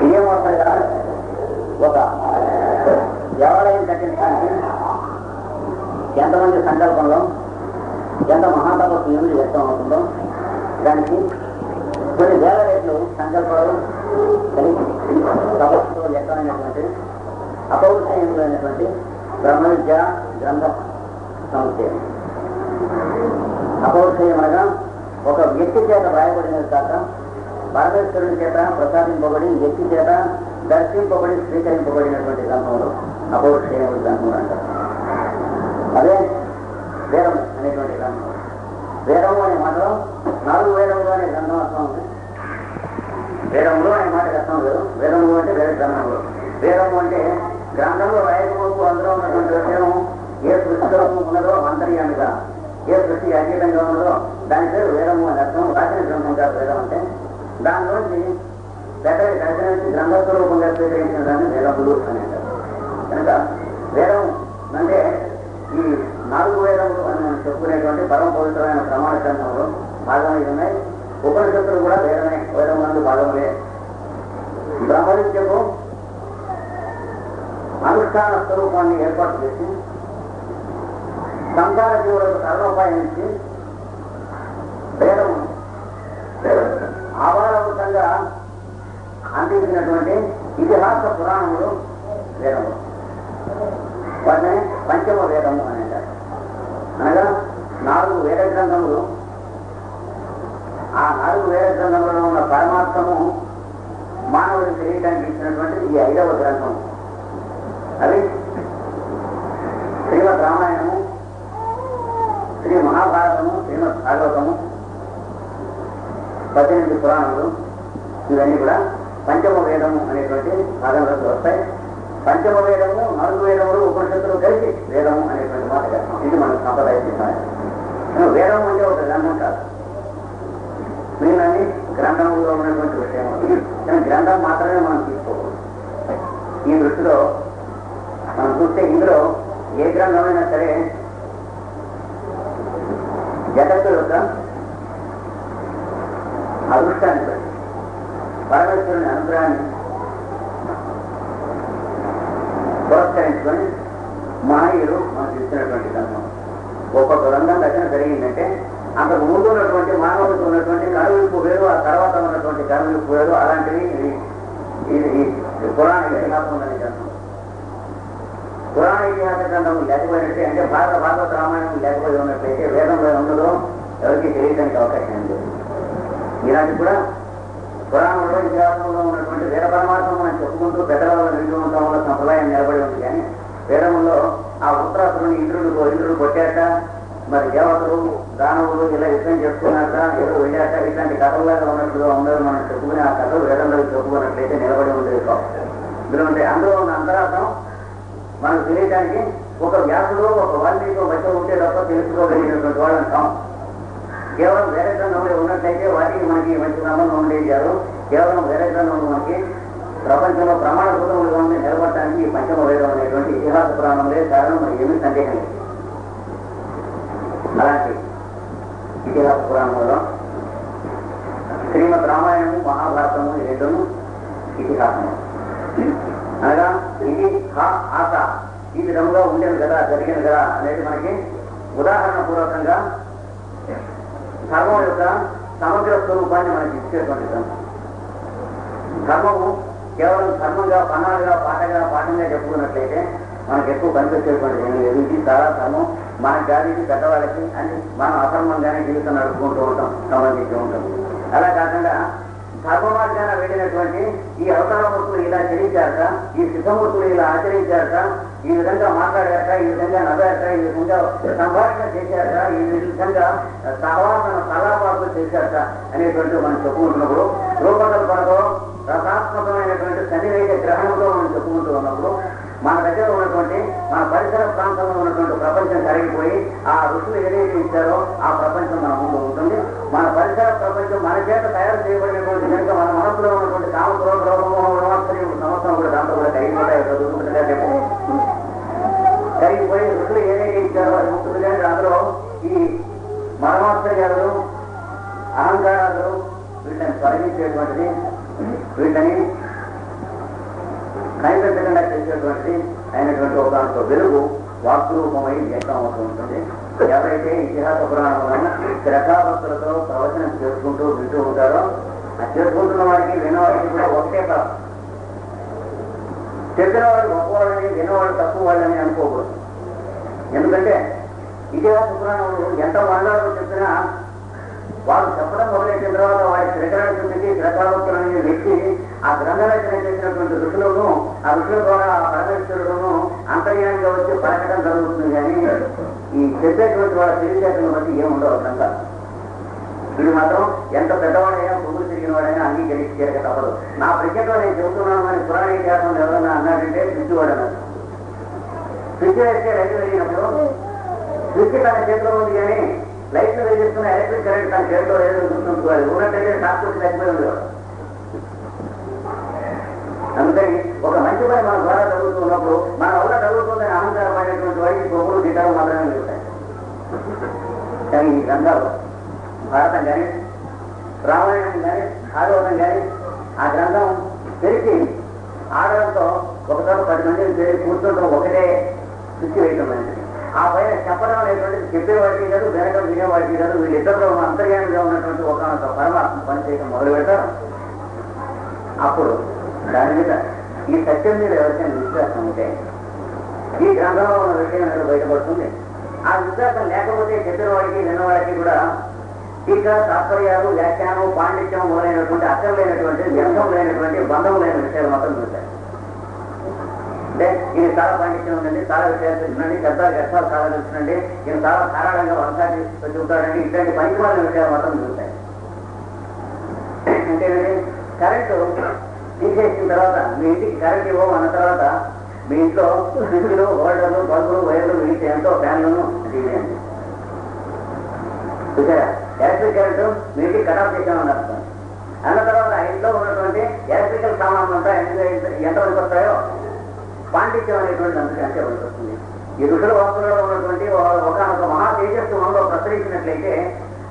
ఇదే మొత్తంగా ఒక దేవాలయం కట్టించడానికి ఎంతమంది సంకల్పంలో ఎంత మహాతపస్సు ఏమిటి వ్యక్తం అవుతుందో దానికి కొన్ని వేల రేట్లు సంకల్పాలు కలిగి తపస్సుతో వ్యక్తమైనటువంటి అపౌరుషమైనటువంటి బ్రహ్మ విద్య గ్రంథ సముచ్చయం. అపౌరుషయం అనగా ఒక వ్యక్తి చేత రాయబడినది కాక పరమేశ్వరుని చేత ప్రసాదింపబడి వ్యక్తి చేత దర్శింపబడి స్వీకరింపబడినటువంటి గ్రంథంలో అపౌరుషయం గ్రంథం అంటారు. అదే వేదము అనేటువంటి గ్రంథం. వేదము అనే మాటలో 4 వేదములు అనే గ్రంథం అర్థం ఉంది. వేదములు అనే మాటకి అర్థం లేదు. వేదములు అంటే వేరే గ్రంథములు. వేదము అంటే గ్రంథంలో రాయకపోతూ అందులో ఉన్నటువంటి విషయం ఏ సృష్టిలో ఉన్నదో అంతర్యామిగా, ఏ సృష్టి అతీతంగా ఉన్నదో దాని పేరు వేదము అని అర్థం. రాసిన గ్రంథం కాదు వేదం అంటే. దానిలోంచి పెద్దవి దర్శనించి గ్రంథస్వరూపంగా స్వీకరించిన దాన్ని వేదములు అని అంటారు. కనుక వేదం అంటే ఈ 4 వేదములు అని మనం చెప్పుకునేటువంటి పరమ పవిత్రమైన ప్రమాణ గ్రంథంలో భాగమై ఉన్నాయి. ఉపనిషత్తులు కూడా వేదములందు భాగములే. బ్రహ్మ విద్యకు అనుష్ఠాన స్వరూపాన్ని ఏర్పాటు చేసి సంసార జీవులకు సర్వోపాయం ఇచ్చి వేదము ఆధారభూతంగా అందించినటువంటి ఇతిహాస పురాణములు వేదములు. వాటిని పంచమ వేదము అని అంటారు. అనగా 4 వేద గ్రంథములు. ఆ 4 వేద గ్రంథములలో ఉన్న పరమాత్మము మానవుడికి తెలియడానికి ఇచ్చినటువంటిది ఈ 5వ గ్రంథము. అది శ్రీమద్ రామాయణము, శ్రీ మహాభారతము, శ్రీమద్ భాగవతము, 18 పురాణములు. ఇవన్నీ కూడా పంచమ వేదము అనేటువంటి భాగంలోకి వస్తాయి. పంచమ వేదము, 4 వేదములు, ఉపనిషత్తులు కలిసి వేదము అనేటువంటి మాట కష్టం. ఇది మనకు సంప్రదాయ సిద్ధాంతం. వేదం అంటే ఒక గ్రంథం కాదు, మిగిలినవి గ్రంథంలో ఉన్నటువంటి విషయం. కానీ గ్రంథం మాత్రమే మనం తీసుకోకూడదు. ఈ దృష్టిలో మనం చూస్తే ఇందులో ఏ గ్రంథమైనా సరే జగత్తు యొక్క అదృష్టాన్ని బట్టి పరమేశ్వరుని అనుగ్రహాన్ని పురస్కరించుకొని మహనీయులు మనకు ఇచ్చినటువంటి గ్రంథం. ఒక్కొక్క గ్రంథం రచన జరిగిందంటే అంతకు ముందు ఉన్నటువంటి మానవుడికి ఉన్నటువంటి కనువిప్పు వేరు, ఆ తర్వాత ఉన్నటువంటి కనువిప్పు వేరు. అలాంటివి ఇది పురాణ ఇతిహాసం అనే గ్రంథం. పురాణ ఇతిహాస గ్రంథం లేకపోయినట్టే, అంటే భాగవత రామాయణం లేకపోయి ఉన్నట్లయితే వేదంలో ఉండదో ఎవరికి తెలియడానికి అవకాశం లేదు. ఇలాంటి కూడా పురాణంలో ఇతిహాసంలో ఉన్నటువంటి వేద పరమార్థం మనం చెప్పుకుంటూ పెద్దవాళ్ళు నిలిచి ఉండటం వల్ల సంప్రదాయం నిలబడి ఉంది. కానీ వేదములో ఆ ఉత్తరాసురుని ఇంద్రుడు కొట్టాక, మరి దేవతలు దానవులు ఇలా యుద్ధం చేసుకున్నాక ఏదో వెళ్ళాక, ఇట్లాంటి కథల్లాగా ఉన్నట్లుగా ఉండదు. మనం చెప్పుకునే ఆ కథలు వేదంలో చెప్పుకున్నట్లయితే నిలబడి ఉండేది కాదు. అందులో ఉన్న అంతరార్థం మనకు తెలియడానికి ఒక వ్యాసుడు, ఒక వాల్మీకి మధ్య ఉంటే తప్ప తెలుసుకోగలిగినటువంటి వాళ్ళు అంటాం. కేవలం వేరే గ్రంథంలో ఉన్నట్లయితే వాటికి మనకి మంచి సంబంధం ఉండేది కాదు. కేవలం వేరే గ్రంథంలో మనకి ప్రపంచంలో ప్రమాణభూతములుగా ఉండి నిలబడటానికి ఈ పంచమ వేదం అనేటువంటి ఇతిహాస పురాణంలో కారణం మనకి ఏమీ సందేహం లేదు. అలాంటి ఇతిహాస పురాణంలో శ్రీమద్ రామాయణము, మహాభారతము ఈ 2 ఇతిహాసము. అనగా ఇది ఆశ ఈ విధంగా ఉండేది కదా, జరిగింది కదా అనేది మనకి ఉదాహరణ పూర్వకంగా ధర్మం యొక్క సమగ్ర స్వరూపాన్ని మనకి ఇచ్చేటువంటి గ్రంథం. ధర్మము కేవలం ధర్మంగా, పన్నాలుగా, పాఠంగా చెప్పుకున్నట్లయితే మనకు ఎక్కువ పనికొచ్చేటువంటి ఏమి లేదు. ఇది చాలా ధర్మం మనకి కాదు, ఇది పెద్దవాళ్ళకి అని మనం అధర్మంగానే జీవితం నడుపుకుంటూ ఉంటాం, సంబంధించి ఉంటాం. అలా కాకుండా ధర్మ మార్గాన వెళ్ళినటువంటి ఈ అవతారమూర్తులు ఇలా చరించారట, ఈ సిద్ధమూర్తులు ఇలా ఆచరించారట, ఈ విధంగా మాట్లాడారట, ఈ విధంగా నవ్వారట, ఈ విధంగా సంభాషణ చేశారట, ఈ విధంగా సహవాసన సలాపాలు చేశారట అనేటువంటి మనం చెప్పుకుంటున్నప్పుడు, రూపకల్పనతో రసాత్మకమైనటువంటి సన్నివేశ గ్రహణంతో మనం చెప్పుకుంటూ ఉన్నప్పుడు మన దగ్గర ఉన్నటువంటి మన పరిసర ప్రాంతంలో ఉన్నటువంటి ప్రపంచం కరిగిపోయి ఆ ఋషులు ఏదైతే ఇచ్చారో ఆ ప్రపంచం మన ముందు ఉంటుంది. మన పరిసర ప్రపంచం మన చేత తయారు చేయబడినటువంటి కనుక మన మనసులో ఉన్నటువంటి కామక్రోధ సంవత్సరం కూడా దాంతో కూడా కరిగిపోతాయి. చదువుకుంటుంటే కరిగిపోయి ఋషులు ఏదైతే ఇచ్చారో అది ఉంటుంది. కానీ అందులో ఈ మనమాశ్చర్యాలు, అహంకారాలు, వీళ్ళని తొలగించేటువంటిది, వీళ్ళని కనిపించకుండా చేసేటువంటిది అయినటువంటి ఒక వెలుగు వాస్తూరూపమై వ్యక్తం అవుతూ ఉంటుంది. ఎవరైతే ఇతిహాస పురాణములను శ్రద్ధాభక్తులతో ప్రవచనం చేసుకుంటూ వింటూ ఉంటారో ఆ చేసుకుంటున్న వారికి వినేవాడికి కూడా ఒకటే కాదు. చెప్పినవాడు గొప్పవాళ్ళని వినేవాడు తక్కువ వాళ్ళని అనుకోకూడదు. ఎందుకంటే ఇతిహాస పురాణములు ఎంత వర్ణాలు చెప్పినా వాడు చెప్పడం మొదలెట్టిన తర్వాత వాడి శ్రద్ధకి శ్రద్ధాభక్తులని వ్యక్తి ఆ గ్రంథరచన చేసినటువంటి ఋషులను ఆ ఋషుల ద్వారా ఆ పరమేశ్వరుడును అంతర్యానంగా వచ్చి పలకడం జరుగుతుంది. కానీ ఈ చెప్పేటువంటి వాళ్ళ తెలివితేటలను బట్టి ఏముండవు గ్రంథాలు. వీడు మాత్రం ఎంత పెద్దవాడైనా పువ్వులు తిరిగిన వాడైనా అంగీకరించి చేరక తప్పదు. నా ప్రజ్ఞతో నేను చెబుతున్నాను అని పురాణ ఇతిహాసం ఎవరన్నా అన్నాడంటే పిచ్చివాడు అన్నారు. పిచ్చి వేస్తే రైతు వెళ్ళినప్పుడు పిచ్చి తన చేతిలో ఉంది కానీ లైట్లు వెలిగిస్తున్న ఎలక్ట్రిక్ కరెంట్ తన చేతిలో ఏదో గుర్తుంటుంది. ఉన్నట్టయితే కాకపోతే తగ్గిపోయి ఉండేవాడు. అందుకని ఒక మంచి పని మన ద్వారా జరుగుతున్నప్పుడు మన వల్ల జరుగుతుందని అహంకారమైనటువంటి వాడికి గొప్పలు గిటాలు మాత్రమే జరుగుతాయి. కానీ ఈ గ్రంథాలు భారతం కానీ రామాయణం కానీ భాగవతం కానీ ఆ గ్రంథం తెరిచి ఆడడంతో ఒకసారి 10 మందిని కూర్చోవడం ఒకటే శుద్ధి వేయటం అనేది. ఆ పైన చెప్పడం అనేటువంటిది చెప్పేవాడికి కాదు, వినడం వినేవాడికి కాదు. వీళ్ళిద్దరిలో అంతర్యానంగా ఉన్నటువంటి ఒక పరమాత్మ పనిచేయడం మొదలు పెడతారు. అప్పుడు దాని మీద ఈ సత్యం మీద ఎవరికైనా విశ్వాసం ఉంటే ఈ గ్రంథంలో ఉన్న విషయం అనేది బయటపడుతుంది. ఆ విశ్వాసం లేకపోతే చెప్పిన వాడికి విన్నవాడికి కూడా ఇక తాత్పర్యాలు, వ్యాఖ్యానం, పాండిత్యం మొదలైనటువంటి అర్థం లేనటువంటి, వ్యర్థం లేనటువంటి, బంధం లేని విషయాలు మాత్రం చూస్తాయి. అంటే ఈయన చాలా పాండిత్యం ఉందండి, చాలా విషయాలు తెలుసునండి, శబ్దాలు వ్యర్థాలు చాలా తెలుసునండి, ఈయన చాలా ధారాళంగా వంశాన్ని చూస్తాడండి, ఇట్లాంటి పనికిమాలిన విషయాలు మాత్రం చూస్తాయి. అంటే కరెంటు తీసేసిన తర్వాత మీ ఇంటికి కరెంట్ ఇవ్వము అన్న తర్వాత మీ ఇంట్లో స్విచ్లు, హోల్డర్లు, బల్బులు, వైర్లు వీటి ఎంతో ఫ్యాన్లను తీసేయండి. చూసారా, ఎలక్ట్రిక్ కరెంటు మీ ఇంటికి కటాఫ్ చేసామని అర్థం. అన్న తర్వాత ఆ ఇంట్లో ఉన్నటువంటి ఎలక్ట్రికల్ సామాన్లు అంతా ఎంతవరకు వస్తాయో పాండిత్యం అనేటువంటి అంతే వరకు వస్తుంది. ఈ ఋషుల వాక్కులలో ఉన్నటువంటి ఒక మహా తేజస్సు మనలో ప్రసరించినట్లయితే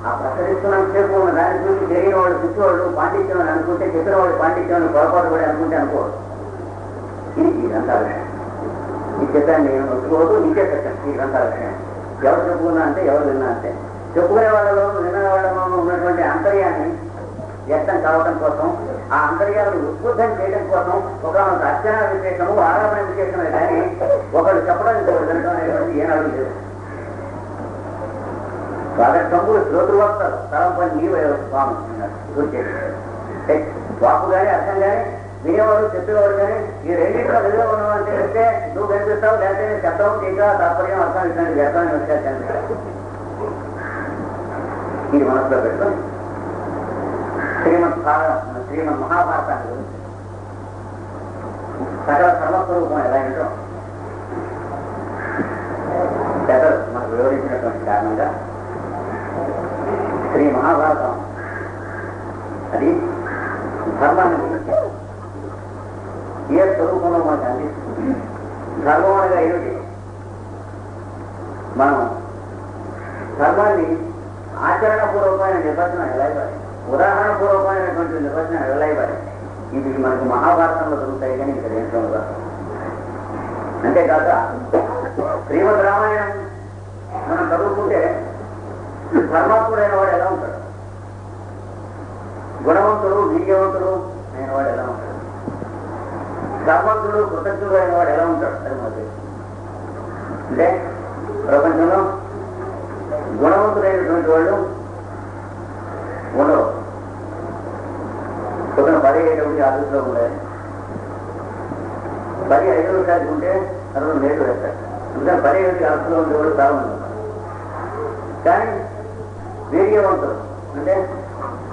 ఆ ప్రసరిస్తున్నంతసేపు ఉన్న దాని గురించి తెలియని వాళ్ళు చూసేవాళ్ళు పాండిత్యం అని అనుకుంటే, చెప్పిన వాళ్ళు పాండిత్యం అని పొరపాటు కూడా అనుకుంటే అనుకోరు. ఇది ఈ గ్రంథాల విషయం. ఈ చెప్పాను నేను ఒప్పుకోవద్దు, నీకే సత్యం ఈ గ్రంథాల విషయం. ఎవరు చెప్పుకున్నా అంటే ఎవరు విన్నా అంటే చెప్పుకునే వాళ్ళలో విన్న వాళ్ళలో ఉన్నటువంటి అంతర్యాన్ని వ్యక్తం కావడం కోసం, ఆ అంతర్యాలను ఉద్బుద్ధం చేయడం కోసం ఒక అర్చన విశేషము, ఆరాధన విశేషమే కానీ ఒకళ్ళు చెప్పడం వినడం అనేటువంటి ఏనాడు లేదు. వాళ్ళ తమ్ముడు శ్రోతులు వస్తారు, తరం పని నీవే స్వామి వాపు కానీ అర్థం కానీ వినేవాడు చెప్పేవాడు కానీ ఈ రెండింటిలో విలువ ఉన్నవాళ్ళు తెలిస్తే నువ్వు కనిపిస్తావు, లేకపోతే శబ్దం టీకా తాత్పర్యం అర్థం ఇట్లాంటి వ్యర్థమైన విషయాలు కనిపిస్తాయి. ఇది మనసులో పెట్టుకొని శ్రీమద్ మహాభారతాన్ని గురించి సకల సర్వస్వరూపం ఎలా ఏంటో పెద్దలు మనకు వివరించినటువంటి కారణంగా శ్రీ మహాభారతం అది ధర్మాన్ని గురించి ఏ స్వరూపంలో మనకు అందిస్తుంది. ధర్మం అనగా ఏమిటి? మనం ధర్మాన్ని ఆచరణపూర్వకమైన నిర్వచనం ఎలా ఇవ్వాలి, ఉదాహరణపూర్వకమైనటువంటి నిర్వచనం ఎలా ఇవ్వాలి, ఇవి మనకు మహాభారతంలో దొరుకుతాయి కానీ ఇక్కడ ఏంటో అంతేకాక శ్రీమద్ రామాయణం మనం చదువుకుంటే ధర్మాత్ముడైన వాడు ఎలా ఉంటాడు, గుణవంతుడు వీర్యవంతుడు అయిన వాడు ఎలా ఉంటాడు, ధర్మంతుడు కృతజ్ఞుడు అయిన వాడు ఎలా ఉంటాడు. అది మనకి అంటే ప్రపంచంలో గుణవంతుడైనటువంటి వాళ్ళు ఉండవు. పొద్దున 10 ఆఫీసులో ఉండాలి, 10 5 ఉంటే అతను నేర్పు వేస్తాడు. అందుకని 10 ఆఫీసులో ఉండేవాళ్ళు చాలా మంది ఉన్నారు. కానీ వీర్యవంతుడు అంటే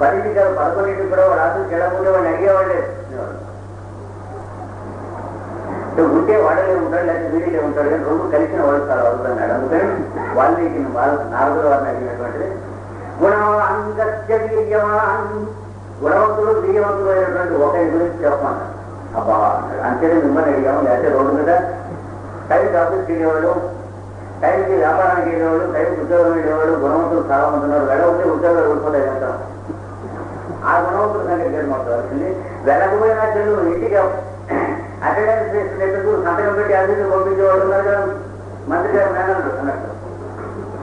10 కాదు 11 కూడా వాడు ఆఫీస్కి వెళ్ళకపోతే వాడిని అడిగేవాళ్ళే ఉంటే వాడలే ఉంటాడు, లేకపోతే వీడిలే ఉంటాడు, కానీ 2 కలిసిన వాడు చాలా అవుతున్నాడు. అందుకని వాల్మీకి నారదుల వారిని అడిగినటువంటిది గుణాంగత్య వీర్యవాన్, గుణవంతుడు వీర్యవంతుడు అయినటువంటి ఒకరి గురించి చెప్పమన్నారు. అబ్బా అంతేనే మిమ్మల్ని అడిగాము, లేకపోతే రోడ్డు మీద టైంకి ఆఫీస్కి వెళ్ళేవాళ్ళు, టైంకి వ్యాపారానికి వెళ్ళేవాళ్ళు, టైంకి ఉద్యోగం వెళ్ళేవాళ్ళు గుణవంతులు చాలా మంది ఉన్నారు. వెళ్ళవుతే ఉద్యోగాలు ఊడిపోతాయి అంటాం. ఆ గుణవంతుల సంగతి పేరు మాట్లాడుతుంది. వెళ్ళకపోయినా చెల్లు ఇంటికి అటెండెన్స్ చేస్తున్నట్టు సంతకం పెట్టి అభివృద్ధి పంపించేవాడు ఉన్నారు కదా, మంత్రి గారు మేనల్లుడు అన్నట్టు,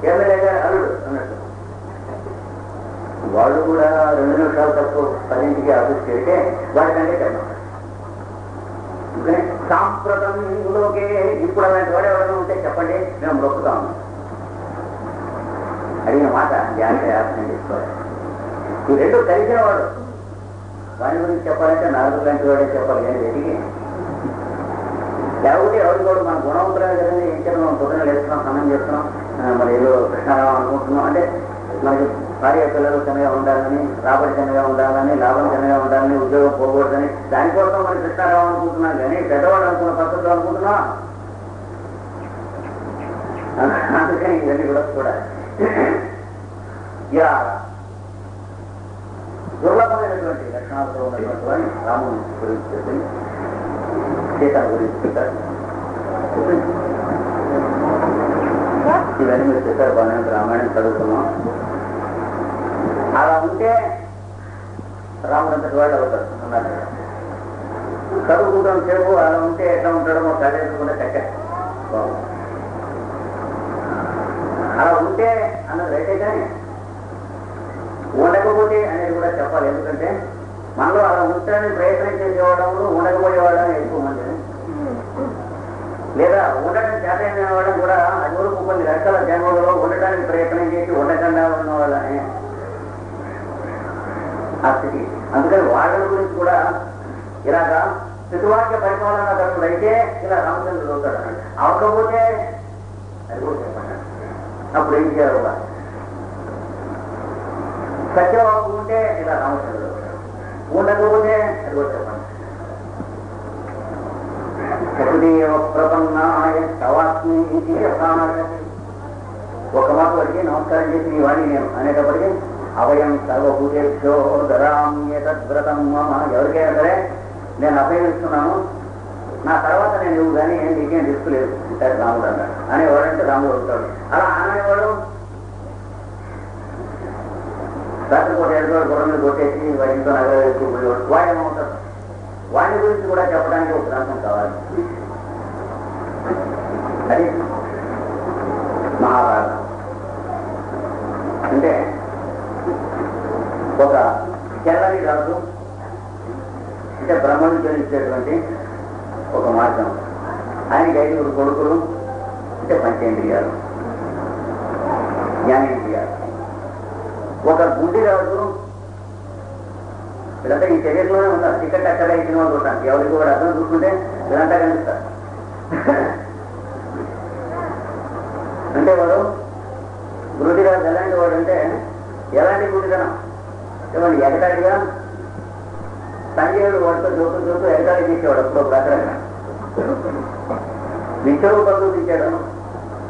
ఎమ్మెల్యే గారు అల్లుడు అన్నట్టు. వాళ్ళు కూడా 2 నిమిషాలు తక్కువ 10ంటికి ఆఫీస్కి వెళ్తే వాడికంటే చెప్పండి. సాంప్రతంలోకే ఇప్పుడు అలాంటి వాడు ఎవరైనా ఉంటే చెప్పండి, మేము మొక్కుతాము. అడిగిన మాట జాగ్రత్త అర్థం చేసుకోవాలి. ఈ 2 కలిసిన వాడు వాడి గురించి చెప్పాలంటే 4 లాంటి వాడే చెప్పాలి. కానీ వెతికి లేకపోతే ఎవరు కూడా మన గుణవంతులే కదండి. ఏం చేయాలి, మనం పొద్దున వేస్తున్నాం, సమయం చేస్తున్నాం, మరి ఏదో కృష్ణారావు అనుకుంటున్నాం అంటే మనకి భార్య పిల్లలు చిన్నగా ఉండాలని, రాబడి చిన్నగా ఉండాలని, లాభం చిన్నగా ఉండాలని, ఉద్యోగం పోకూడదని, దానికోసం మనం కృష్ణారావు అనుకుంటున్నాం. కానీ పెద్దవాడు అనుకున్న పద్ధతులు అనుకుంటున్నాం. అందుకని ఇవన్నీ కూడా చూడాలి. ఇలా దుర్లభమైనటువంటి లక్షణాలతో ఉన్నటువంటి వాడిని రాముని గురించి చెప్పి సీత గురించి చెప్పారు. ఇవన్నీ మీరు చెప్పారు, బాగా రామాయణం చదువుకున్నాం. అలా ఉంటే రాముడంతటి వాళ్ళు అవుతారు అన్నారు. చదువుకుంటాం సేపు అలా ఉంటే ఎట్లా ఉంటాడో చదివేసుకుంటే చక్క అలా ఉంటే అన్నది రైతే. కానీ ఉండకపోతే అనేది కూడా చెప్పాలి. ఎందుకంటే మనలో అలా ఉంటానని ప్రయత్నం చేసేవాళ్ళము ఉండకపోయేవాళ్ళని ఎక్కువ మంది, లేదా ఉండటం చేతైన వాళ్ళం కూడా అది వరకు కొన్ని రకాల జన్మలలో ఉండటానికి ప్రయత్నం చేసి ఉండకుండా ఉన్న వాళ్ళని ఆ స్థితి. అందుకని వాళ్ళ గురించి కూడా ఇలాగా శిశువాక్య పరిపాలన తరపుడు అయితే ఇలా రామచంద్రుడు అవుతాడు అన్నట్టు. అవకపోతే అది కూడా చెప్పండి. అప్పుడు ఏం చేయాలి, సత్యవాకు ఉంటే ఇలా రామచంద్రుడు అవుతాడు, ఉండకపోతే అది కూడా చెప్పండి. ప్రపన్నాయ సవాస్మి ఒక మాట వాడికి నమస్కారం చేసి నీ వాణి నేను అనేటప్పటికీ అభయం సర్వభూతేభ్యో దరామ్యతద్వ్రతం మమ, ఎవరికైనా సరే నేను అభయం ఇస్తున్నాను, నా తర్వాత నేను ఇవ్వు కానీ నీకేం తీసుకోలేదు రాముడు అన్నాడు అనేవాడంటే రాముడు అవుతాడు. అలా అనేవాడు రాత్రిపూట ఏడుకోడు గొడవ మీద కొట్టేసి వాడి ఇంట్లో నగర ఎక్కుపోయేవాడు వాడేమవుతాడు. వాడి గురించి కూడా చెప్పడానికి ఒక గ్రంథం కావాలి. అది మహాభారతం. అంటే ఒక తెల్లని రాజు అంటే బ్రహ్మను జనించేటువంటి ఒక మార్గం. ఆయనకి 5 కొడుకులు అంటే పంచేంద్రియాలు, జ్ఞానేంద్రియాలు. ఒక గుడ్డి రాజు, ఇదంతా ఈ శరీరంలోనే ఉన్నారు. టికెట్ అక్కడ ఇచ్చిన వాళ్ళు ఉంటాను, ఎవరికి కూడా అర్థం చూసుకుంటే ఇదంతా కనిపిస్తారు. అంటే వాడు గురుడిరాజు ఎలాంటి వాడు అంటే ఎలాంటి గుడిదనం ఏమండి, ఎగటాడిగా సంజయుడు వాడితో చూస్తూ చూస్తూ ఎగటాడి తీసేవాడు. అప్పుడు ఒక రకరకాల విశ్వరూపంలో తీశాడు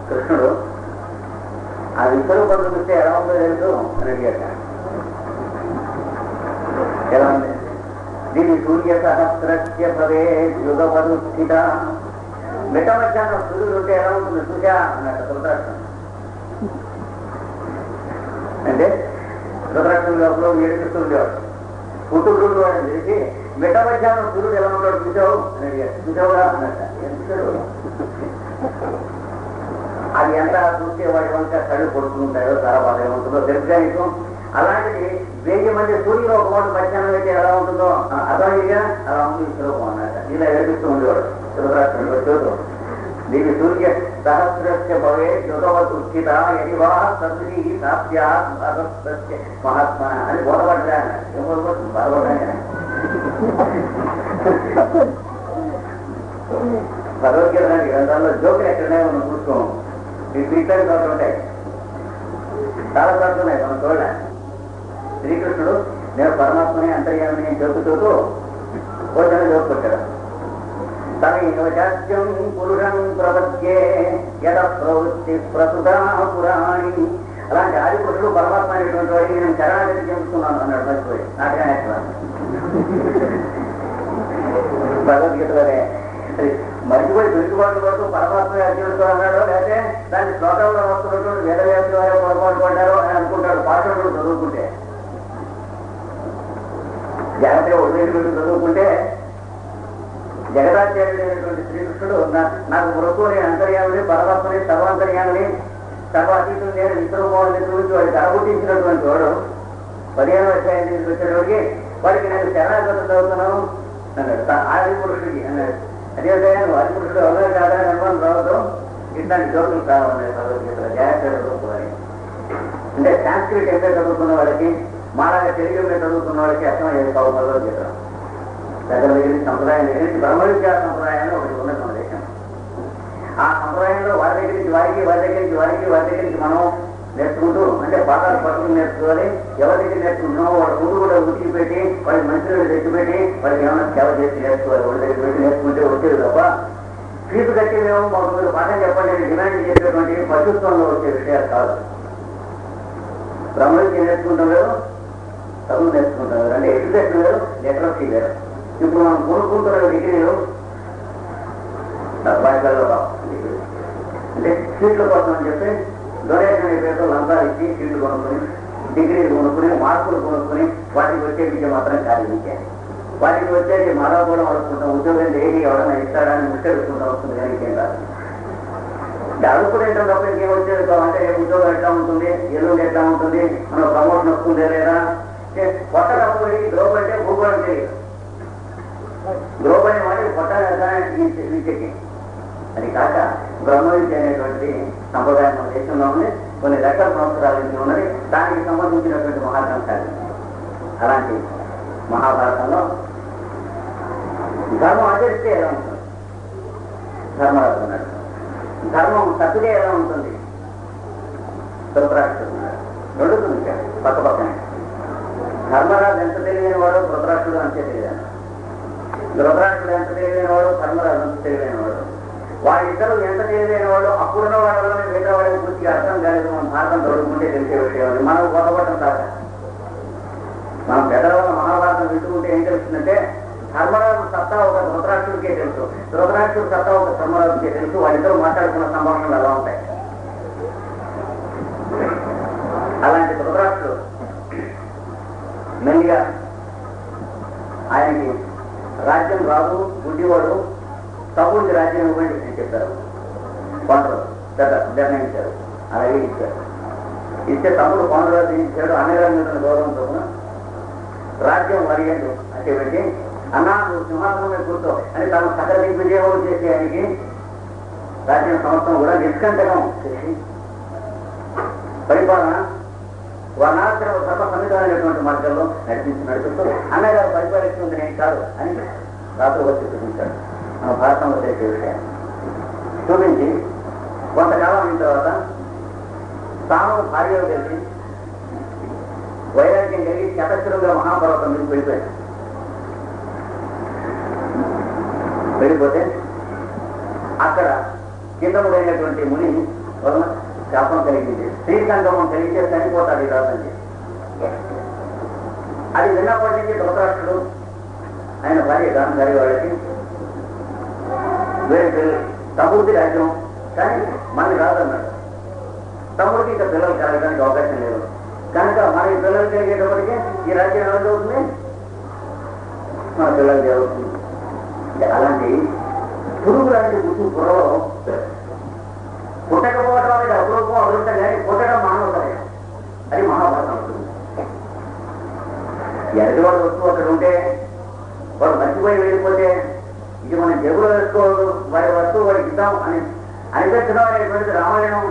కృష్ణుడు. ఆ విశ్వరూపంలో చూస్తే ఎలా ఉందో తెలుసు అని అడిగాడు. ఎలా ఉంది? దీని సూర్య సహస్రస్య భవే యుగపరుస్థిత. మిట్ట మధ్యాహ్నం సూర్యుడు ఉంటే ఎలా ఉంటుంది చూసా అన్నట్టు ధృతరాష్ట్రం. అంటే ధృతరాష్ట్రం లోపల ఏడుస్తూ ఉండేవాడు. కుటుంబుడు వాడిని తెలిసి మిట్ట మధ్యాహ్నం సూర్యుడు ఎలా ఉంటాడు చూసావు అని అడిగాడు. చూసావుగా అన్నట్ట. అది ఎంత చూస్తే వాడి వంట కళ్ళు పొడుచుకుంటాయో చాలా బాగా ఏముంటుందో తెలుసుగా నీకు. అలాంటిది 1000 మంది సూర్యుడు ఒక మాట మధ్యాహ్నం అయితే ఎలా ఉంటుందో అర్థమయ్యగా అలా ఉంది విశ్వరూపం అన్నట్ట. ఇలా ఏడిపిస్తూ ఉండేవాడు ధృతరాష్ట్రుడు చూద్దాం. దీని సూర్య సహస్రస్య భవే యుగవతుస్థిత యదివా సదృశీ సాప్యాస్య మహాత్మ అని బోధపడ్డా బాధపడ్డా. భగవద్గీత లాంటి గ్రంథాల్లో జోకులు ఎక్కడనే మనం చూసుకోము. ఈ శ్రీకృష్ణ చోట్ల ఉంటాయి, చాలా చోట్ల ఉన్నాయి. మనం చూడలే. శ్రీకృష్ణుడు నేను పరమాత్మని అంతర్యామిని చెబుతూ భోజన జోకొచ్చాడు. తమేవచాద్యం పురుషం ప్రపద్యే యద ప్రవృత్తి ప్రసుధా పురాణి. అలాంటి ఆది పురుషుడు పరమాత్మ అనేటువంటి వాడికి నేను శరణాగతి చెందుతున్నాను అన్నాడు. మర్చిపోయి నాటకాన్ని భగవద్గీతలోనే మర్చిపోయి దొరికిబాటు పడుతూ పరమాత్మ అర్జునుడితో అన్నాడో లేకపోతే దాన్ని శ్లోకంలో వస్తున్నటువంటి వేదవ్యాసులు పొరపాటు పడ్డారో అని అనుకుంటాడు పాఠకుడు చదువుకుంటే. జాగ్రత్తగా వదిలేటువంటి చదువుకుంటే జగదాచార్యుడైనటువంటి శ్రీకృష్ణుడు నాకు మృతువుని అంతర్యామిని పరమాత్మని సర్వాంతర్యామిని సర్వాతీతులు నేను విశ్వభావాన్ని చూపించి వాడికి అరగుట్టించినటువంటి వాడు 15వ అధ్యాయం నుంచి వచ్చేటోడికి వాడికి నేను శరణాగతం చదువుతున్నాను అన్నాడు. ఆది పురుషుడికి అన్నాడు. అదేవిధంగా నువ్వు ఆది పురుషుడు ఎవరో కాదని అనుమానం రావద్దు, ఇట్లాంటి జోకులు కావాలన్నాడు భగవద్గీతలో. జాగ్రత్తగా చదువుకోవాలి అంటే సాంస్క్రిట్ ఎంత చదువుకున్న వాళ్ళకి మాలాగా తెలుగు మీద చదువుకున్న వాళ్ళకి అర్థమయ్యేది కావు భగవద్గీత. దగ్గర దగ్గర సంప్రదాయం దగ్గర నుంచి బ్రహ్మ విద్యా సంప్రదాయంలో ఒకటి ఉన్నది మన దేశం. ఆ సంప్రదాయంలో వారి దగ్గర నుంచి వారికి, వారి దగ్గర నుంచి వారికి, వారి దగ్గర నుంచి మనం నేర్చుకుంటూ అంటే పాఠాలు పట్టుకుని నేర్చుకోవాలి. ఎవరి దగ్గర నేర్చుకుంటున్నామో వాడు ముందు కూడా ఉతికి పెట్టి వాడికి మంచిగా తెచ్చిపెట్టి వాడికి ఏమైనా సేవ చేసి నేర్చుకోవాలి. వాడి దగ్గర పెట్టి నేర్చుకుంటే వచ్చేది తప్ప ఫీజు కట్టి మేము మాకు మీరు పాఠం చెప్పండి అని డిమాండ్ చేసేటువంటి పశుత్వంలో వచ్చే విషయాలు కాదు. బ్రహ్మ విద్య నేర్చుకుంటాం వేరు, చదువు నేర్చుకుంటాం వేరు. అంటే ఎడ్యుకేషన్ వేరు, లిటరసీ వేరు. ఇప్పుడు మనం కొనుక్కుంటున్న డిగ్రీలు బాధ్యతలో అంటే సీట్ల కోసం అని చెప్పి డొనేషన్ అనే పేరుతో లంచాలు ఇచ్చి సీట్లు కొనుక్కొని డిగ్రీలు కొనుక్కొని మార్కులు కొనుక్కొని వాటికి వచ్చే విద్య మాత్రం ఖాళీ విద్య. వాటికి వచ్చేది మరో కూడా వడుకుంటాం. ఉద్యోగం ఏది ఎవరైనా ఇస్తాడని ముట్టెడుకుంటూ వస్తుంది కానీ ఇంకేం కాదు. అడుగుతుంటే తప్ప ఇంకేం వచ్చేది అంటే ఉద్యోగం ఎట్లా ఉంటుంది, ఎల్లుండి ఎట్లా ఉంటుంది, మనం ప్రమోషన్ వస్తుందే లేదా. కొత్త తప్పు గ్లోబ్ అంటే భూగోళం తెలియదు. గ్లోబ్ అనే వాటి కొత్త విద్యకి అది కాక బ్రహ్మ విద్య అనేటువంటి సంప్రదాయం మన దేశంలో ఉంది. కొన్ని రకాల సంవత్సరాల నుంచి ఉన్నది. దానికి సంబంధించినటువంటి మహాగ్రంథాలు. అలాంటి మహాభారతంలో ధర్మం ఆచరిస్తే ఎలా ఉంటుంది, ధర్మరాజు ఉన్నాడు. ధర్మం తప్పితే ఎలా ఉంటుంది, ధృతరాష్ట్రుడు ఉన్నాడు. నడుతుంది పక్క పక్కనే. ధర్మరాజు ఎంత తెలివైన వాడు, ధృతరాష్ట్రుడు అంతే తెలియదు. ధృతరాష్ట్రుడు ఎంత తెలివైన వాడు, ధర్మరాజు అంత తెలివైన వాడు. వాళ్ళిద్దరూ ఎంత తెలివైన వాడు అప్పుడున్న వాళ్ళలో మిగతా వాళ్ళకి పూర్తిగా అర్థం కాలేదు. మనం భారతం చదువుకుంటే తెలిసే విషయం. మనం కొత్తపడటం కాదు. మనం పెద్దవాళ్ళ మహాభారతం వింటుకుంటే ఏం తెలుస్తుందంటే ధర్మరాజు సత్తా ఒక ధృతరాష్ట్రుడికే తెలుసు, ధృతరాష్ట్రుడు సత్తా ఒక ధర్మరాజుకే తెలుసు. వాళ్ళిద్దరూ మాట్లాడుకున్న సంభాషణలు ఎలా ఉంటాయి. అలాంటి ధృతరాష్ట్రుడు మెల్లిగా ఆయనకి రాజ్యం రాదు, గుడ్డివాడు, తమ్ముడికి రాజ్యం ఇవ్వండి అని చెప్పారు. కొందరు పెద్ద నిర్ణయించారు. అలాగే ఇచ్చారు. ఇచ్చే తమ్ముడు కొందరు ఇచ్చాడు. అన్నగారి మీద గౌరవం చొప్పున రాజ్యం వరియండు అంటే పెట్టి అన్నా నువ్వు సింహాసనం మీద కూర్చో అని తను సకల దిగ్విజయం చేసే ఆయనకి రాజ్యం సంవత్సరం కూడా నిష్కంటకం చేసి పరిపాలన వర్ణాశ్రమ ధర్మ సంవిధానమైనటువంటి మార్గంలో నడిపిస్తూ అన్నగారు పరిపాలిస్తుంది నేను కాదు అని రాత్రి వచ్చి చూపించాడు. మన భారతంలో చేసే విషయాన్ని చూపించి కొంతకాలం అయిన తర్వాత తాను భార్యలో కలిసి వైరాగ్యం కలిగి శతశురుగా మహాపర్వతం నుంచి వెళ్ళిపోయాడు. వెళ్ళిపోతే అక్కడ కిందముడైనటువంటి ముని వలన శాపం కలిగింది. స్త్రీ సంగమం కలిగితే చనిపోతాడు ఈ రాజండి. అది విన్నప్పటి నుంచి ధృతరాష్ట్రుడు ఆయన భార్య గాంధారి వాళ్ళకి వేరే పిల్లలు తమ్ముడికి రాజ్యం కానీ మనకి రాదన్నాడు. తమ్ముడికి ఇంకా పిల్లలు కలగడానికి అవకాశం లేదు కనుక మన పిల్లలు కలిగేటప్పటికీ ఈ రాజ్యం ఎలా జరుగుతుంది, మన పిల్లలు జరుగుతుంది. అలాంటి పురుగు లాంటి గుర్తు పురలో పుట్టకపోవడం అనేది అపూర్వం అదృష్టం కానీ పుట్టడం మానవతమే. అది మహాభారతం అవుతుంది. ఎరటివాడు వస్తువు అక్కడ ఉంటే వాడు మర్చిపోయి వెళ్ళిపోతే ఇది మనం జేబులో వేసుకోవద్దు, వాడి వస్తువు వాడికి ఇద్దాం అని అనిపించడం అనేటువంటిది రామాయణం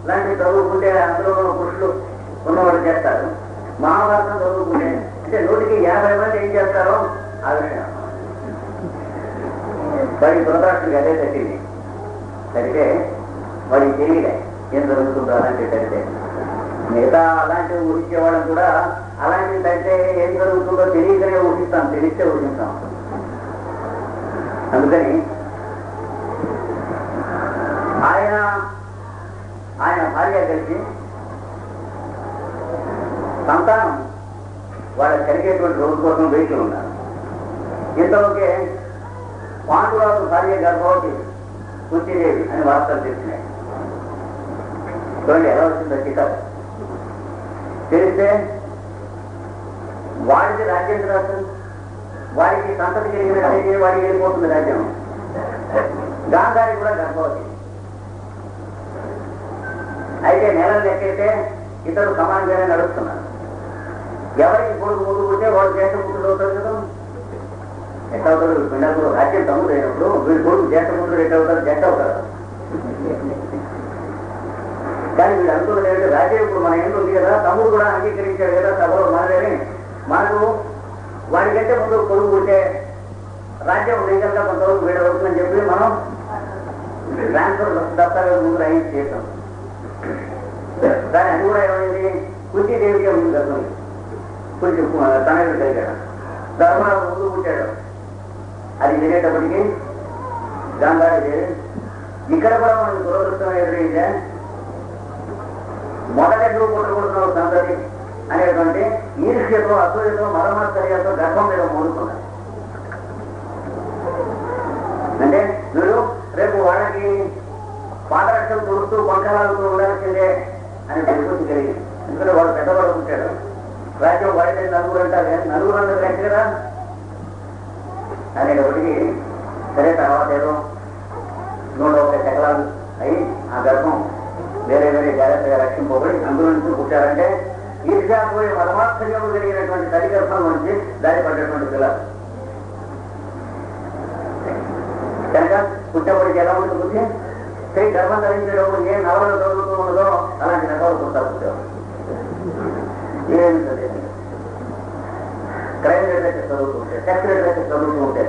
లాంటివి చదువుకుంటే అందులో పురుషులు ఉన్నవాడు చేస్తారు. మహాభారతం చదువుకుంటే అంటే 150 మంది ఏం చేస్తారో ఆ విషయం వాడి ధృతరాష్ట్రుడికి అదే తగ్గింది. సరితే వాడికి తెలియలే ఏం జరుగుతుందో అలాంటివి తగ్గితే. మిగతా అలాంటివి ఊహించేవాళ్ళని కూడా అలాంటివి తగ్గితే ఏం జరుగుతుందో తెలియకనే ఊహిస్తాం, తెలిస్తే ఊహిస్తాం. అందుకని ఆయన భార్య కలిసి సంతానం వాళ్ళ కలిగేటువంటి రోజు కోసం వేచి ఉన్నారు. ఇంతలోకే పాండురాజు భార్య గర్భవతి కుర్చీదేవి అని వార్తలు తెలిసినాయి. చూడండి ఎలా వచ్చిందో చికాకు. తెలిస్తే వాడికి రాజ్యం రాష్ట్రం వారికి సంతతి కలిగినట్లయితే వారికి వెళ్ళిపోతుంది రాజ్యం. గాంధారి కూడా గర్భవతి. అయితే నెలలు లెక్కైతే ఇతరు సమానంగానే నడుస్తున్నారు. ఎవరికి కొడుకు ముందు పుట్టే వాడు జ్యేష్ఠ పుత్రుడు అవుతాడు కదా. ఎట్లా అవుతాడు? పిండాలు రాజ్యం తమ్ముడు అయినప్పుడు వీడి కొడుకు జ్యేష్ఠ పుత్రుడు ఎట్లా అవుతారు? జ్యేష్ఠ అవుతారు. కానీ వీడు అనుకున్నది ఏంటంటే రాజ్యం ఇప్పుడు మన ఏంటో ఉంది కదా, తమ్ముడు కూడా అంగీకరించాడు కదా సభలో మనదని. మనకు వాడికంటే ముందు కొడుకు పుట్టే రాజ్యం లీగల్గా కొంతవరకు వీడవుతుందని చెప్పి మనం ట్రాన్స్ఫర్ దత్తావేలు ముందు రైట్ చేసాం. కానీ అది కూడా ఏమైంది, కుంతీదేవికే ముందు గర్భం. కొంచెం తనయుడు కలిగాడు, ధర్మరాజు ముందు పుట్టాడు. అది తినేటప్పటికీ గాంధారి ఇక్కడ కూడా మనకు దురదృష్టం ఎదురైతే మొదటెప్పుడు పుట్టకూడుతున్న సంతతి అనేటువంటి ఈర్ష్యతో అసూయతో మరమాశ్చర్యాలతో గర్భం మీద మోడుకున్నారు. అంటే వీడు రేపు వాళ్ళకి పాదరక్షలు చూడుతూ పంకలాడుతూ ఉండాల్సిందే అని పరిస్థితి కలిగింది. ఎందుకంటే వాడు పెద్దవాడు పుట్టాడు, రాజ్యం వాడితే నలుగురు అంటారు కానీ నలుగురు అన్నది లెక్క కదా అనేటప్పటికీ సరే తర్వాత ఏదో 101 శకలాలు అయి ఆ గర్భం వేరే వేరే జాగ్రత్తగా రక్షింపబడి అందులో నుంచి పుట్టారంటే ఈర్ష్యాపోయి పరమాత్మర్యము కలిగినటువంటి తల్లి గర్భం నుంచి దారిపడ్డటువంటి పిల్లలు కనుక పుట్టబడికి ఎలా ఉంటుంది బుద్ధి. స్త్రీ గర్భం ధరించేటప్పుడు ఏ నవలు చదువుతూ ఉన్నదో అలాంటి నవలు పుట్టారు పుట్టేవాడు. ఏమి చదివింది క్రైమ్ లిటరేచర్ చదువుతూ ఉంటే, సెక్స్ లిటరేచర్ చదువుతూ ఉంటే,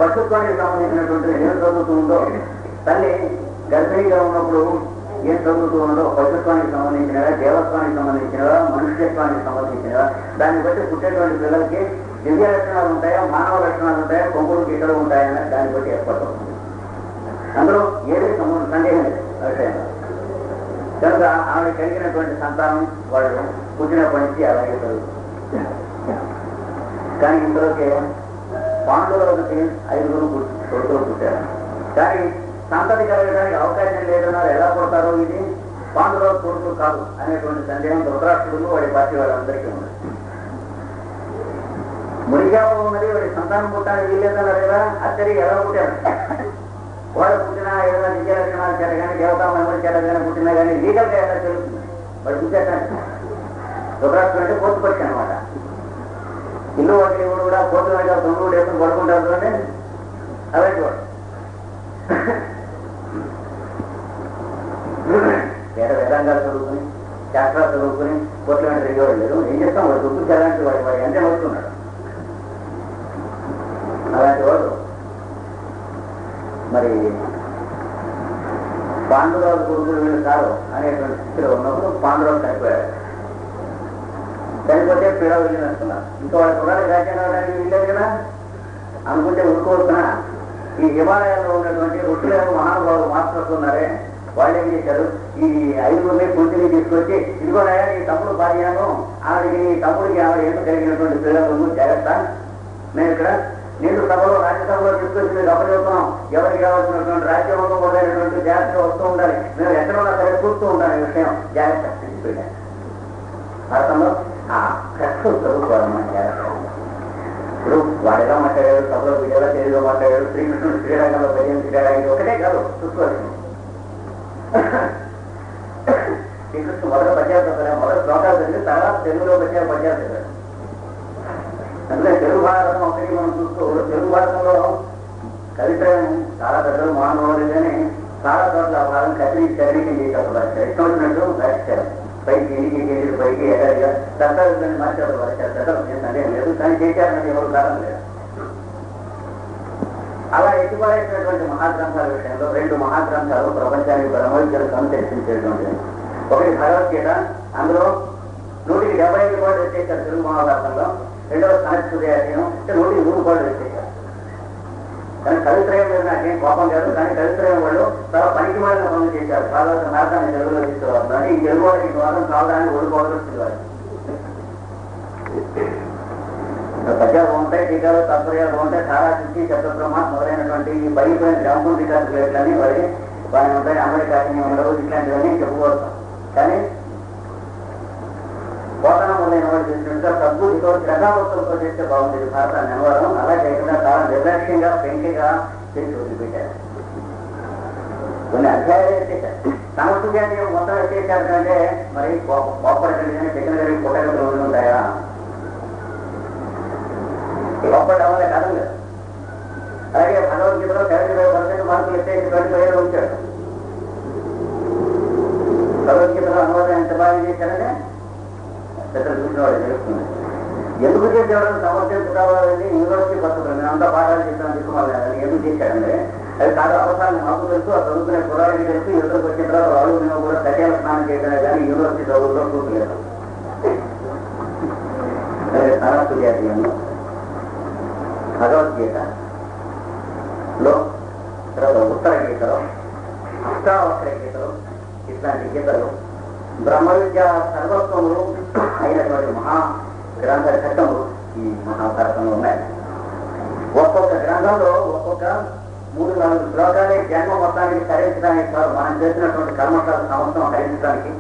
పశుత్వానికి సంబంధించినటువంటి ఏం చదువుతూ ఉందో, తల్లి గర్భిణీగా ఉన్నప్పుడు ఏం చదువుతూ ఉన్నదో పశుత్వానికి సంబంధించినవా, దేవత్వానికి సంబంధించినవా, మనుష్యత్వానికి సంబంధించినవా, దాన్ని బట్టి పుట్టేటువంటి పిల్లలకి దివ్య లక్షణాలు ఉంటాయా, మానవ లక్షణాలు ఉంటాయా, కొంగులకు ఇక్కడ ఉంటాయని దాన్ని బట్టి ఏర్పడుతుంది. అందులో ఏది సందేహం లేదు విషయంలో. కనుక ఆమె కలిగినటువంటి సంతానం వాళ్ళు పుట్టినప్పటి నుంచి అలాగే చదువుతుంది. కానీ ఇందులోకి పాండవులకి 5 కొడుకులు పుట్టారు. కానీ సంతతి కలగడానికి అవకాశం లేదన్నారు. ఎలా పుడతారో ఇది పాండవుల కొడుకులు కాదు అనేటువంటి సందేహం ధృతరాష్ట్రుడు వాడి పార్టీ వాళ్ళందరికీ ఉంది. మునిగావు ఉన్నది వాడి సంతానం పుట్టాలని వీల్లేదన్నారు కదా. అత్తరికి ఎలా పుట్టారు? వాడు పుట్టినా ఏదైనా విద్యా లక్షణాలు చేత కానీ దేవతా మహిమలు చేత కానీ పుట్టినా కానీ లీగల్గా ఎలా తెలుస్తుంది? వాడు పుట్టాడు. ధృతరాష్ట్రుడు అంటే కోర్టు పక్షి అనమాట. ఇల్లు వాటి కూడా కోర్టు వెనక 9 డేసులు పడుకుంటారు అంటే అలాంటి వాడు. వేదాంగాలు చదువుకుని శాస్త్రాలు చదువుకుని కోర్టు వెంట తిరిగేవాడు లేదు. ఏం చేస్తాం, వాడు దుఃఖించి అలాంటి వాడు ఎంతే వస్తున్నాడు. అలాంటి వాడు మరి పాండురాజు కొడుకులు వీళ్ళు కాదు అనేటువంటి స్థితిలో ఉన్నప్పుడు పాండురాజు చనిపోయాడు. చనిపోతే పీడ వెళ్ళినట్టున్నారు. ఇంకా వాళ్ళ కుర్రానికి రాజ్యం రావడానికి వీల్లేదు కదా అనుకుంటే ఉరుకోవచ్చునా. ఈ హిమాలయాల్లో ఉన్నటువంటి ఋషులకు మహానుభావులు మాస్టర్స్ ఉన్నారే, వాళ్ళు ఏం చేశారు, ఈ 5 కుంటిని తీసుకొచ్చి ఇదిగోనాయా నీ తమ్ముడు భార్యను, ఆవిడికి నీ తమ్ముడికి ఆవిడ ఎందుకు కలిగినటువంటి పిల్లలను జాగ్రత్త, మేము ఇక్కడ నిండు సభలో రాజ్యసభలో తీసుకొచ్చి మీరు అప్పచెప్తున్నాం, ఎవరికి కావాల్సినటువంటి రాజ్యాంగం మొదలైనటువంటి జాగ్రత్తగా వస్తూ ఉండాలి, మేము ఎక్కడ ఉన్నా సరే చూస్తూ ఉండాలి ఈ విషయం జాగ్రత్త చెప్పాడు. భారతంలో చదువుకోవాలన్నమాట జాగ్రత్త. ఇప్పుడు వాడెలా మాట్లాడాడు, సభలో విజయలా తెలుగులో మాట్లాడాడు, శ్రీకృష్ణుడు శ్రీరంగంలో ప్రజలు ఒకటే కాదు చూసుకోవాల్సింది. శ్రీకృష్ణుడు మొదట పద్యాలు చదివారు, మొదట శ్లోకాలు చదివి తర్వాత తెలుగులో పద్యాలు చదివారు. అందుకే తెలుగు భారతం ఒకటి మనం చూస్తూ తెలుగు భారతంలో కవిత్రయం చాలా పెద్దలు మహానుభావులు కానీ చాలా చోట్ల ఆ భాగం కత్తిరించి చేశారు. ఇష్టం వచ్చినట్టు రాశారు. పైకి ఎన్నికలు పైకి ఎడారిగా దత్తావేలుని మార్చారు. సందేహం లేదు, కానీ చేశారన్నది ఎవరు కారణం లేదు. అలా ఎత్తిపడేసినటువంటి మహాగ్రంథాల విషయంలో 2 మహాగ్రంథాలు ప్రపంచానికి బ్రహ్మవిద్యలకు అనుసరించేటువంటి, ఒకటి భగవద్గీత, అందులో 175 కోట్లు వచ్చేసారు తెలుగు మహాభారతంలో. రెండవ సంస్కృతం అంటే 103 కోట్లు వచ్చేసారు. కానీ కవిత్రయం మీద నాకేం కోపం కాదు, కానీ కవిత్రయం వాళ్ళు చాలా పనికి మాలిన పనులు చేశారు. భాగవత మార్గాన్ని తెలుగులో తీసుకురావాలి. ఈ తెలుగు వాళ్ళకి వాదం కావడానికి ఓడిపోవడం వస్తుంది. పద్యాలు ఉంటాయి, టీకాలు తాత్పర్యాలు ఉంటాయి, చాలా శుద్ధి శబ్దబ్రహ్మ మొదలైనటువంటి ఈ పైపోయిన గ్రామం టీకాలు వాడి బాగా ఉంటాయి. అమెరికాని ఉండవు, ఇట్లాంటివన్నీ చెప్పుకోవచ్చు. కానీ పోతన మొదలైన వాడు చేసినట్టుగా సద్బుద్ధితో శ్రద్ధావస్తులతో చేస్తే బాగుండేది భారతాన్ని అనువాదం. అలా చేయడం నిర్లక్ష్యంగా పెంకిగా చేసి వదిలిపెట్టారు. కొన్ని అధ్యాయాలు ఎత్తేశారు. సమస్య మొత్తం ఎత్తేసారు కంటే మరి కోపడగలిగిన చికెన్ కర్రీ పుట్టగల రోజులు ఉంటాయా? కోపడడం వల్ల కాదు. అలాగే భగవద్గీతలో 75% మార్కులు ఎత్తేసి 25 ఉంచాడు. భగవద్గీతలో అనువాదం ఎంత బాగా చేశారంటే పెద్దలు చూసిన వాళ్ళు తెలుస్తుంది. ఎందుకు చేసేవాడు సమస్యలు కావాలని యూనివర్సిటీ పద్ధతులు నేను అంతా పాఠాలు చేస్తాను తీసుకోవాలి ఎందుకు చేశాడంటే అది కాదు అవసరాన్ని మాకు తెలుసు, ఆ చదువుకునే కుర్రాడికి తెలుసు. ఎదురుకు వచ్చిన తర్వాత వాళ్ళు మేము కూడా సత్యాల స్నానం చేయడమే కానీ యూనివర్సిటీ చదువుల్లో చూపలేదు. తరగతి జాతీయంలో భగవద్గీతలో తర్వాత ఉత్తర గీతలు, అష్టావక్ర గీతలు, ఇట్లాంటి గీతలు బ్రహ్మ విద్య సర్వస్వములు అయినటువంటి మహా గ్రంథ ఘట్టములు ఈ మహాభారతంలో ఉన్నాయి. ఒక్కొక్క గ్రంథంలో ఒక్కొక్క 3-4 శ్లోకాలే జన్మ మొత్తానికి హరించడానికి కాదు, మనం చేసినటువంటి కర్మకాల సంవత్సరం హరించడానికి,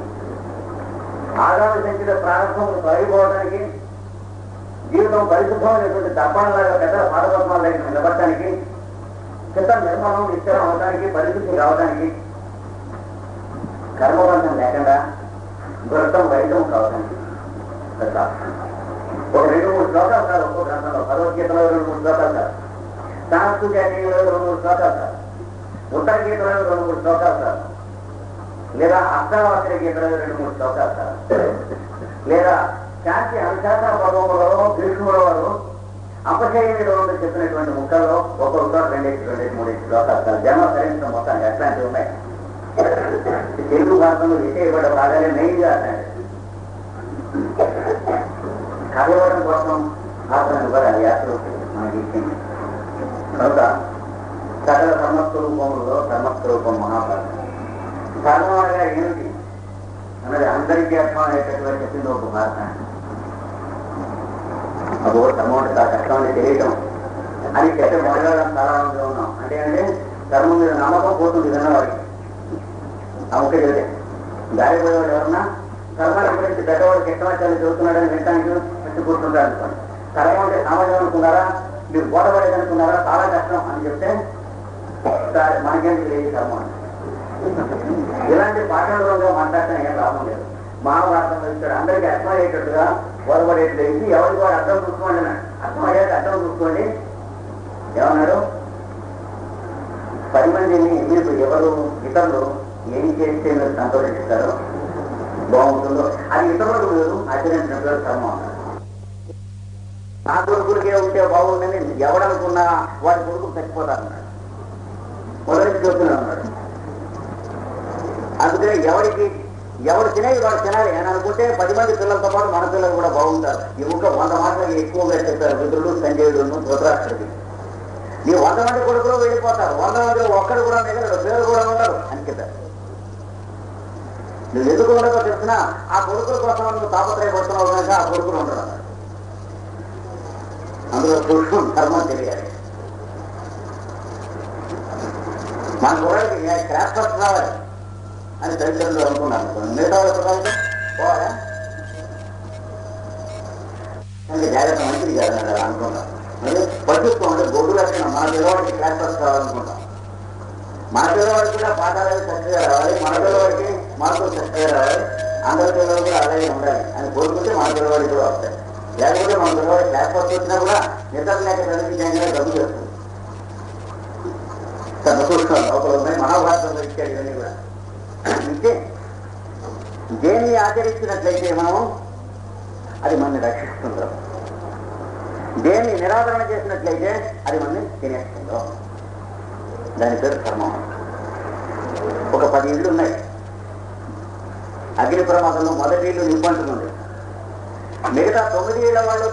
ఆగామి సంచిన ప్రారంభములు తొలగిపోవడానికి, జీవితం పరిశుభ్రమైనటువంటి దర్పణలాగా పెద్ద పాదపద్మాల దగ్గర నిలబడటానికి, చిత్త నిర్మలం నిశ్చలం అవడానికి, పరిశుద్ధి కావడానికి, కర్మబంధం లేకుండా వృత్తం వైద్యం కావడానికి ఒక 2-3 శ్లోకాలు కాదు. ఒక్కో గ్రంథంలో భగవద్గీతలో 2-3 శ్లోకాలు కాదు, సాంస్కృ జాతీయంలో 2-3 శ్లోకాలు కాదు, ఉత్తర గీతలో 2-3 శ్లోకాలు కాదు, లేదా అష్టావక్ర గీతలో 2-3 శ్లోకాలు కాదు, లేదా శాంతి అనుశాసన పర్వములలో భీష్ముల వారు అపచయంలో చెప్పినటువంటి ముక్కల్లో ఒక్కొక్క 2-3 శ్లోకాలు కాదు. జన్మ ధరించడం మొత్తానికి అట్లాంటివి ఉన్నాయి. తెలుగు భాషలో విషయపడ్డ బాగానే మెయిన్గా అట్లాంటి కలవడం కోసం భాషను కూడా యాత్ర మనకి ఇచ్చింది. కనుక సకల ధర్మస్వరూపంలో ధర్మస్వరూపం మహాభారతం. ధర్మం అనగా ఏమిటి అన్నది అందరికీ అర్థం అయ్యేటటువంటి చెప్పింది ఒక భారతాన్ని. అదో ధర్మం అంటే చాలా కష్టం అని తెలియటం అని చెప్పే మొదలడం చాలా మందిలో ఉన్నాం. అంటే ధర్మం మీద నమ్మకం పోతుంది విన్నవాడికి. ఆ ముఖ్య చెబితే దారిపోయేవాడు ఎవరన్నా ధర్మాన్ని గురించి పెద్దవాడు చక్రవర్తాన్ని చదువుతున్నాడని వినటానికి పెట్టి కూర్చుంటారు అనుకోండి. ధర్మం అంటే సామాజికం అనుకున్నారా, మీరు బోధపడేది అనుకున్నారా, చాలా కష్టం అని చెప్తే మనకేంటి లేదు ధర్మం అంటే. ఇలాంటి పాఠంలో మాట్లాడటం ఏం లాభం లేదు. మహాభారతంలో ఇచ్చాడు అందరికీ అర్థమయ్యేటట్టుగా బోధపడేట్టు వేసి ఎవరికి వాడు అర్థం చూసుకోండి అన్నాడు. అర్థం అయ్యాక అర్థం చూసుకోండి ఏమన్నాడు, 10 మందిని మీరు ఎవరు ఇతరులు ఏం చేస్తే మీరు సంతోషిస్తారో బాగుంటుందో అది ఇతరులకు మీరు ఆచరించినట్లు ధర్మం అన్నాడు. నా కొడుకులకే ఉంటే బాగుందని ఎవడనుకున్నా వాడి కొడుకు చచ్చిపోతారన్నాడు. మొదటి చెప్తున్నాడు అన్నాడు. అందుకనే ఎవరు తినేది వాడు తినాలి అని అనుకుంటే 10 మంది పిల్లలతో పాటు మన పిల్లలు కూడా బాగుంటారు. ఈ ఊళ్ళో 100 మాటలు ఎక్కువగా చెప్పారు విదురుడు, సంజయుడు, ధృతరాష్ట్రుడికి. నీ 100 మంది కొడుకులు వెళ్ళిపోతారు, 100 మందిలో ఒక్కడు కూడా మిగలడు, పేరు కూడా ఉండరు అని చెప్పారు. నువ్వు ఎందుకు ఉండదో తెలిసినా ఆ కొడుకుల కోసం నువ్వు తాపత్రయపడుతున్నావు కనుక ఆ కొడుకులు ఉండడం. అందులో పురుషుడు ధర్మం తెలియాలి. మన కూడా క్రాస్ ఫస్ట్ రావాలి అని తల్లిదండ్రులు అనుకున్నాను. మిగతా పోవాలా జాగ్రత్త మంచిది కాదని అనుకున్నాను. పట్టుకో అంటే గొడ్డు లక్షణం. మన పిల్లవాడికి క్లాస్ ఫస్ట్ కావాలనుకుంటాం. మన పిల్లవాడికి కూడా పాఠాలు చక్కగా రావాలి, మన పిల్లవాడికి మార్కులు చక్కగా రావాలి, అందరి పిల్లలు కూడా అలాగే ఉండాలి అని కోరుకుంటే మన పిల్లవాడికి కూడా వస్తాయి. లేకపోతే మన పిల్లవాడి క్లాస్ ఫస్ట్ వచ్చినా కూడా నిద్ర లేక చదివించగా డబ్బు చేస్తుంది. చూస్తున్నాం లోపల ఉన్నాయి. మహాభారతంలో ఇచ్చాడు ఇవన్నీ కూడా. అంటే దేన్ని ఆచరించినట్లయితే మనం అది మనని రక్షిస్తుందో, దేన్ని నిరాదరణ చేసినట్లయితే అది మనని తినేస్తుందో దాని పేరు ధర్మం. ఒక 10 ఇళ్ళు ఉన్నాయి. అగ్ని ప్రమాదంలో మొదటి ఇల్లు నింపంటుంది. మిగతా 9 ఇళ్ల వాళ్ళు